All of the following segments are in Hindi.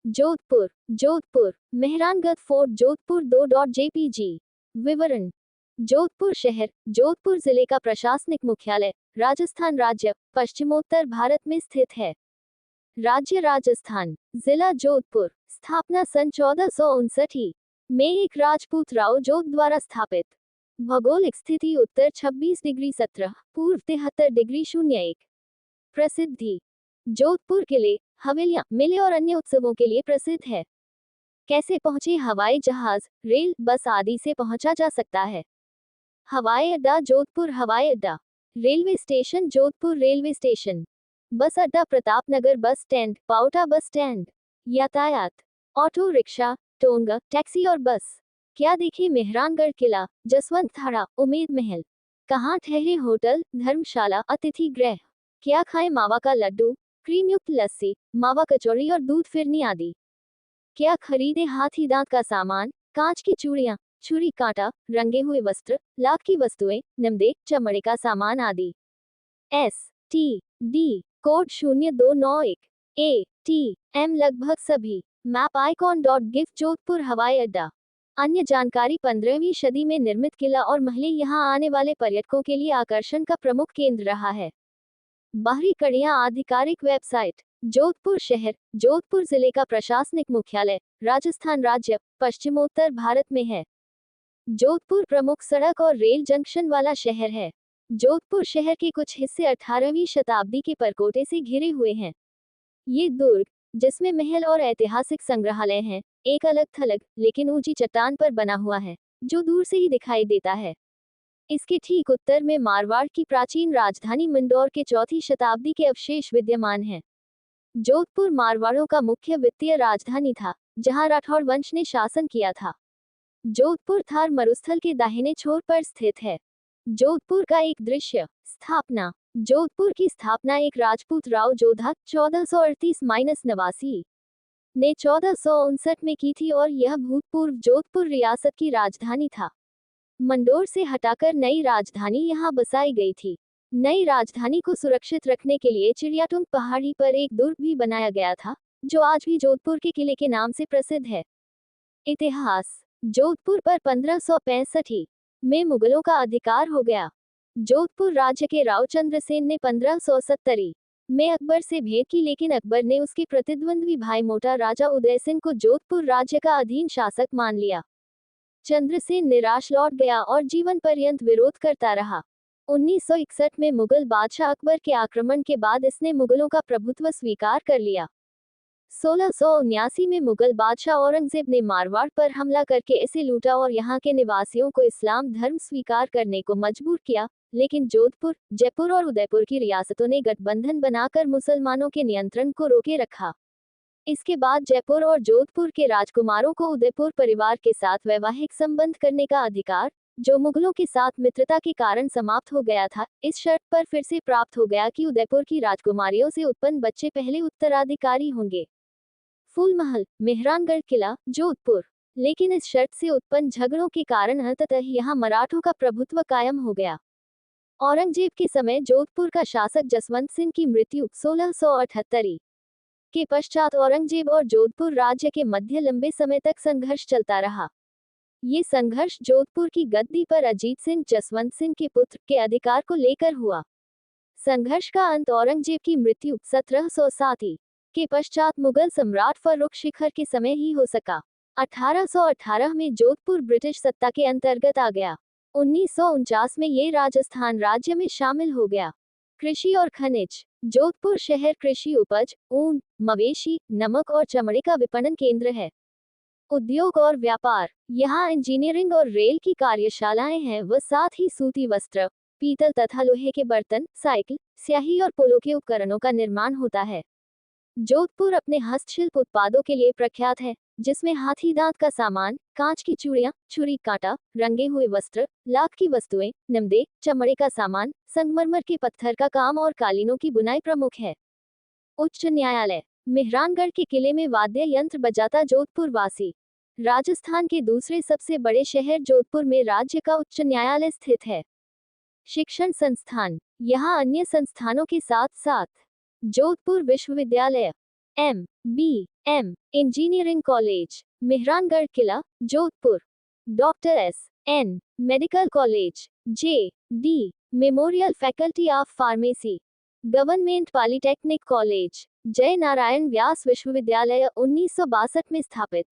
Jodhpur Jodhpur Mehrangarh fort Jodhpur 2.jpg। विवरण। जोधपुर शहर जोधपुर जिले का प्रशासनिक मुख्यालय राजस्थान राज्य पश्चिमोत्तर भारत में स्थित है। राज्य राजस्थान, जिला जोधपुर, स्थापना सन 1459 में एक राजपूत राव जोध द्वारा स्थापित। भौगोलिक स्थिति उत्तर 26 डिग्री 17, पूर्व 73 डिग्री 01। प्रसिद्धि। जोधपुर किले, हवेलियां, मेले और अन्य उत्सवों के लिए प्रसिद्ध है। कैसे पहुंचे? हवाई जहाज, रेल, बस आदि से पहुंचा जा सकता है। हवाई अड्डा जोधपुर हवाई अड्डा। Railway station Jodhpur railway station. बस अड्डा Pratapnagar bus stand, Paota bus stand. यातायात ऑटो रिक्शा, टोंगा, टैक्सी और बस। क्या देखे? मेहरानगढ़ किला, जसवंत थाड़ा, उमेद महल। कहाँ ठहरे? होटल, धर्मशाला, अतिथि गृह। क्या खाए? मावा का लड्डू, क्रीम युक्त लस्सी, मावा कचौड़ी और दूध फिरनी आदि। क्या खरीदे? हाथी दांत का सामान, कांच की चूड़ियां, छुरी कांटा, रंगे हुए वस्त्र, लाख की वस्तुएं, नमदे, चमड़े का सामान आदि। STD कोड 0291 ATM लगभग सभी। मैप आइकॉन .गिफ जोधपुर हवाई अड्डा। अन्य जानकारी 15वीं सदी में निर्मित किला और महल यहां आने वाले पर्यटकों के लिए आकर्षण का प्रमुख केंद्र रहा है। बाहरी कड़ियां आधिकारिक वेबसाइट। जोधपुर शहर जोधपुर जिले का प्रशासनिक मुख्यालय राजस्थान राज्य पश्चिमोत्तर भारत में है। जोधपुर प्रमुख सड़क और रेल जंक्शन वाला शहर है। जोधपुर शहर के कुछ हिस्से 18वीं शताब्दी के परकोटे से घिरे हुए हैं। ये दुर्ग, जिसमें महल और ऐतिहासिक संग्रहालय हैं, एक अलग थलग लेकिन ऊंची चट्टान पर बना हुआ है, जो दूर से ही दिखाई देता है। इसके ठीक उत्तर में मारवाड़ की प्राचीन राजधानी मंदौर के 4वीं शताब्दी के अवशेष विद्यमान हैं। जोधपुर मारवाड़ों का मुख्य वित्तीय राजधानी था, जहां राठौड़ वंश ने शासन किया था। जोधपुर थार मरुस्थल के दाहिने छोर पर स्थित है। जोधपुर का एक दृश्य। स्थापना। जोधपुर की स्थापना एक राजपूत राव जोधा 1438-89 ने 1459 में की थी और यह भूतपूर्व जोधपुर रियासत की राजधानी था। मंदौर से हटाकर नई राजधानी यहां बसाई गई थी। नई राजधानी को सुरक्षित रखने के लिए चिड़ियाटुंग पहाड़ी पर एक दुर्ग भी बनाया गया था, जो आज भी जोधपुर के किले के नाम से प्रसिद्ध है। इतिहास। जोधपुर पर 1565 में मुगलों का अधिकार हो गया। जोधपुर राज्य के राव चंद्रसेन ने 1570 में अकबर से भेंट की, लेकिन अकबर ने उसके प्रतिद्वंद्वी भाई मोटा राजा उदयसिंह को जोधपुर राज्य का अधीन शासक मान लिया। चंद्रसेन निराश लौट गया और जीवन पर्यंत विरोध करता रहा। 1961 में मुगल बादशाह अकबर के आक्रमण के बाद इसने मुगलों का प्रभुत्व स्वीकार कर लिया। 1679 में मुगल बादशाह औरंगजेब ने मारवाड़ पर हमला करके इसे लूटा और यहाँ के निवासियों को इस्लाम धर्म स्वीकार करने को मजबूर किया, लेकिन जोधपुर, जयपुर और उदयपुर की रियासतों ने गठबंधन बनाकर मुसलमानों के नियंत्रण को रोके रखा। इसके बाद जयपुर और जोधपुर के राजकुमारों को उदयपुर परिवार के साथ वैवाहिक संबंध करने का अधिकार, जो मुगलों के साथ मित्रता के कारण समाप्त हो गया था, इस शर्त पर फिर से प्राप्त हो गया कि उदयपुर की राजकुमारियों से उत्पन्न बच्चे पहले उत्तराधिकारी होंगे। फूल महल, मेहरानगढ़ किला, जोधपुर। लेकिन इस शर्त से उत्पन्न झगड़ों के कारण अंततः यहाँ मराठों का प्रभुत्व कायम हो गया। औरंगजेब के समय जोधपुर का शासक जसवंत सिंह की मृत्यु 1678 के पश्चात औरंगजेब और जोधपुर राज्य के मध्य लंबे समय तक संघर्ष चलता रहा। ये संघर्ष जोधपुर की गद्दी पर अजीत सिंह जसवंत सिंह के पुत्र के अधिकार को लेकर हुआ। संघर्ष का अंत औरंगजेब की मृत्यु 1707 के पश्चात मुगल सम्राट फर्रुख शिखर के समय ही हो सका। 1818 में जोधपुर ब्रिटिश सत्ता के अंतर्गत आ गया। 1949 में ये राजस्थान राज्य में शामिल हो गया। कृषि और खनिज। जोधपुर शहर कृषि उपज, ऊन, मवेशी, नमक और चमड़े का विपणन केंद्र है। उद्योग और व्यापार। यहाँ इंजीनियरिंग और रेल की कार्यशालाएं हैं व साथ ही सूती वस्त्र, पीतल तथा लोहे के बर्तन, साइकिल, स्याही और पोलो के उपकरणों का निर्माण होता है। जोधपुर अपने हस्तशिल्प उत्पादों के लिए प्रख्यात है, जिसमें हाथी दांत का सामान, कांच की चूड़ियां, छुरी कांटा, रंगे हुए वस्त्र, लाख की वस्तुएं, नमदे, चमड़े का सामान, संगमरमर के पत्थर का काम और कालीनों की बुनाई प्रमुख है। उच्च न्यायालय। मेहरानगढ़ के किले में वाद्य यंत्र बजाता जोधपुर वासी। राजस्थान के दूसरे सबसे बड़े शहर जोधपुर में राज्य का उच्च न्यायालय स्थित है। शिक्षण संस्थान। यहाँ अन्य संस्थानों के साथ साथ जोधपुर विश्वविद्यालय, M.B.M. Engineering college Mehrangarh Qila Jodhpur, doctor S.N. Medical college J.D. Memorial faculty of pharmacy, government polytechnic college जय नारायण व्यास विश्वविद्यालय 1962 में स्थापित।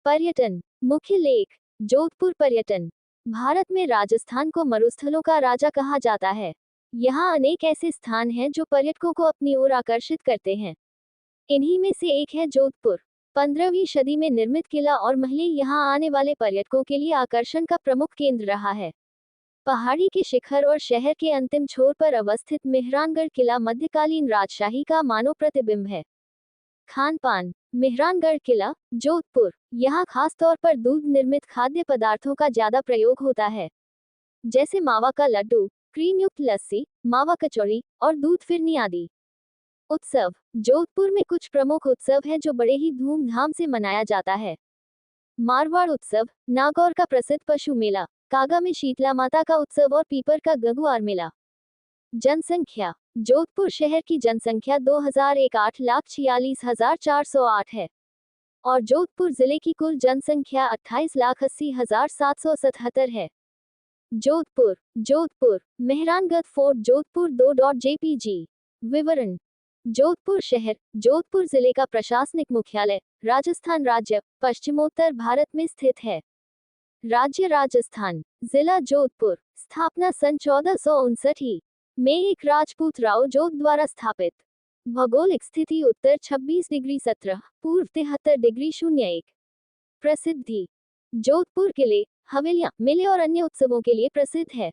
पर्यटन मुख्य लेख जोधपुर पर्यटन भारत में राजस्थान को मरुस्थलों का राजा कहा जाता है। यहाँ अनेक ऐसे स्थान हैं जो पर्यटकों को अपनी ओर आकर्षित करते हैं। इन्हीं में से एक है जोधपुर। 15वीं सदी में निर्मित किला और महल यहाँ आने वाले पर्यटकों के लिए आकर्षण का प्रमुख केंद्र रहा है। पहाड़ी के शिखर और शहर के अंतिम छोर पर अवस्थित मेहरानगढ़ किला मध्यकालीन राजशाही का मानव प्रतिबिंब है। खान पान मेहरानगढ़ किला जोधपुर, यहाँ खास तौर पर दूध निर्मित खाद्य पदार्थों का ज्यादा प्रयोग होता है, जैसे मावा का लड्डू, क्रीम युक्त लस्सी, मावा कचौड़ी और दूध फिरनी आदि। उत्सव जोधपुर में कुछ प्रमुख उत्सव हैं जो बड़े ही धूमधाम से मनाया जाता है। मारवाड़ उत्सव, नागौर का प्रसिद्ध पशु मेला, कागा में शीतला माता का उत्सव और पीपर का गगुआर मेला। जनसंख्या जोधपुर शहर की जनसंख्या 2001 8,46,408 है और जोधपुर जिले की कुल जनसंख्या 28,80,777 है। Jodhpur Jodhpur Mehrangarh fort Jodhpur 2.jpg। विवरण जोधपुर शहर जोधपुर जिले का प्रशासनिक मुख्यालय राजस्थान राज्य पश्चिमोत्तर भारत में स्थित है। राज्य राजस्थान, जिला जोधपुर, स्थापना सन 1459 में एक राजपूत राव जोध द्वारा स्थापित। भौगोलिक स्थिति उत्तर 26 डिग्री 17, पूर्व 73 डिग्री 01। प्रसिद्धि जोधपुर किले, हवेलियां, मेले और अन्य उत्सवों के लिए प्रसिद्ध है।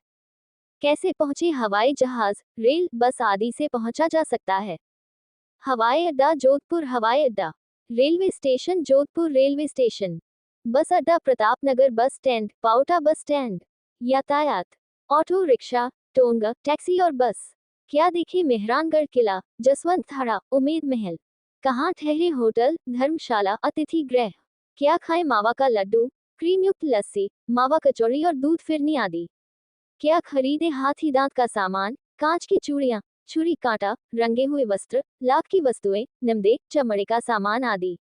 कैसे पहुंचे हवाई जहाज, रेल, बस आदि से पहुंचा जा सकता है। हवाई अड्डा जोधपुर हवाई अड्डा, railway station Jodhpur railway station, बस अड्डा Pratapnagar bus stand, Paota bus stand. यातायात ऑटो रिक्शा, टोंगा, टैक्सी और बस। क्या देखे मेहरानगढ़ किला, जसवंत थाड़ा, उमेद महल। कहाँ ठहरे होटल, धर्मशाला, अतिथि गृह। क्या खाए मावा का लड्डू, क्रीम युक्त लस्सी, मावा कचौड़ी और दूध फिरनी आदि। क्या खरीदे हाथी दांत का सामान, कांच की चूड़ियां, छुरी कांटा, रंगे हुए वस्त्र, लाख की वस्तुएं, निम्दे, चमड़े का सामान आदि।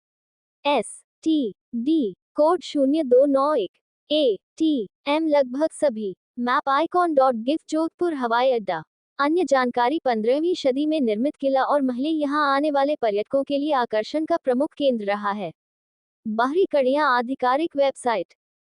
STD कोड 0291 ATM लगभग सभी। मैप icon.gif जोधपुर हवाई अड्डा। अन्य जानकारी 15वीं सदी में निर्मित किला और महल यहाँ आने वाले पर्यटकों के लिए आकर्षण का प्रमुख केंद्र रहा है। बाहरी कड़ियाँ आधिकारिक वेबसाइट